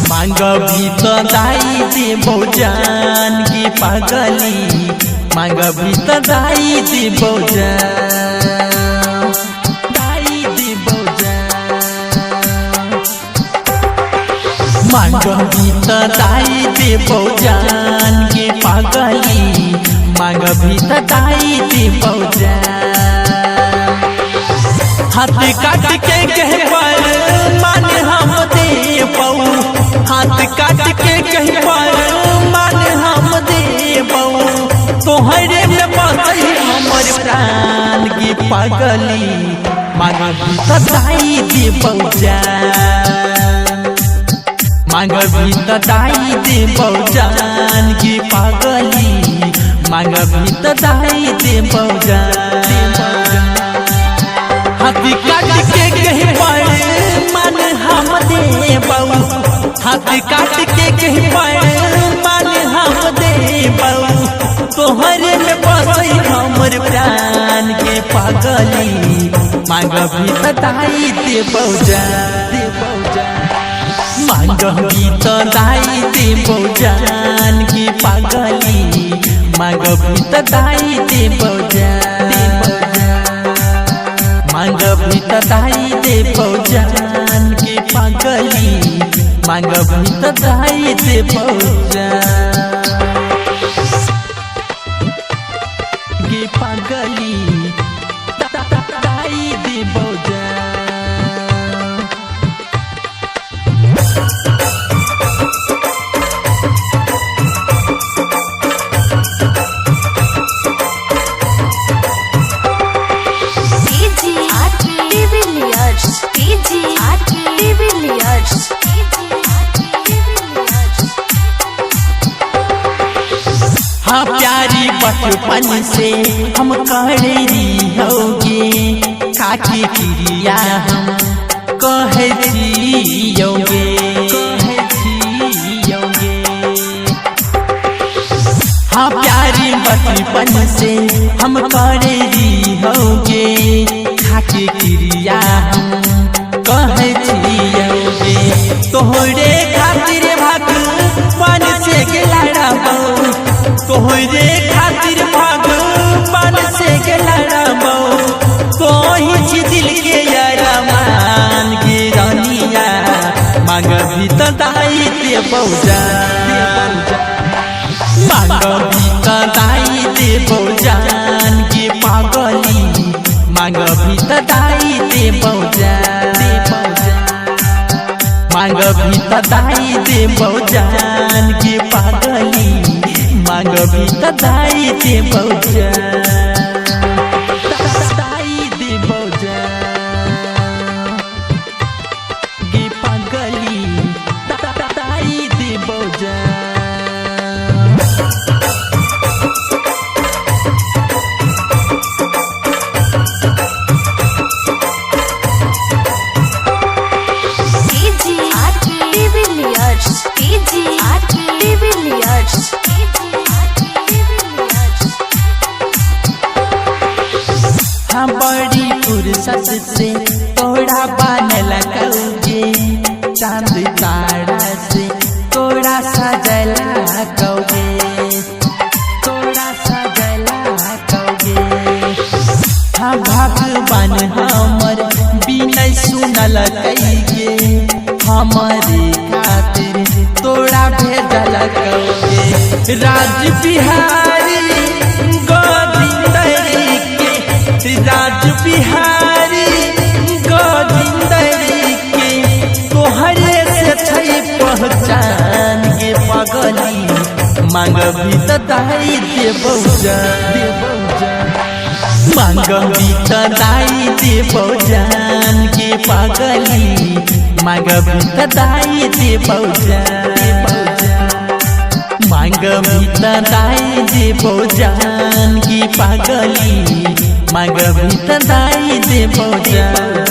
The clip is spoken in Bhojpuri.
मांगबी तो दाई देबो जान की पागली, मांगबी तो दाई देबो जान, दाई देबो जान। मांगबी तो दाई देबो जान की पागली, मांगबी तो दाई देबो जान। हाथ काट के कह पर मान हम देबो, हाथ काट के कहीं पर मान हम देबो, तोहरे में बसई हमर प्राण की पागली, मांगबी तो दाई देबो जान, मांगबी तो दाई देबो जान की पागली, मांगबी तो दाई देबो जान। हाथ काट के कहीं पर मान हम देबो, हाथ काट के कहीं पर मान हम देबो, तोहरे में बसई हमर प्राण के पागली, मांगबी तो दाई देबो जान, मांगबी तो दाई देबो जान की पागली, मांगबी तो दाई देबो जान, मांगबी तो दाई देबो जान की पागली, मांगबी तो दाई देबो जान की पागली, दाई देबो जान। हाँ प्यारी बचपन से हम करेरी होगे, खाके क्रिया हम कहजियोगे, हाँ प्यारी बचपन से हम करेरी होगे, खाके क्रिया हम कहजियोगे, तोहरे खातिर भगवान से लड़बो, तोहरे खातिर भगवान से लड़बो, कोई दिल के अरमान की रानिया, मांगबी तो दाई देबो जान, मांगबी तो दाई देबो जान की पागली, मांगबी तो दाई देबो जान, मांगबी तो दाई देबो जान की पागली, मांगबी तो दाई देबो जान, दाई देबो जान की पागली, दाई देबो जान। हाँ बड़ी फुर्सत से तोड़ा बनल कौगे, चांद तारा से तोड़ा सजला कौगे, तोड़ा सजला कौगे। हाँ भगवान हमर बिनय सुनल कईगे, हमारे खातिर तोड़ा भेजल कौगे, राज बिहारी राज बिहारी गोविंदरी के, तोहरे से छै पहचान के पागली, मांगबी तो दाई देबो जान, मांगबी तो दाई देबो जान के पागली, मांगबी तो दाई देबो जान। दाई देबो जान की पागली मांग भी दाई देबो जान।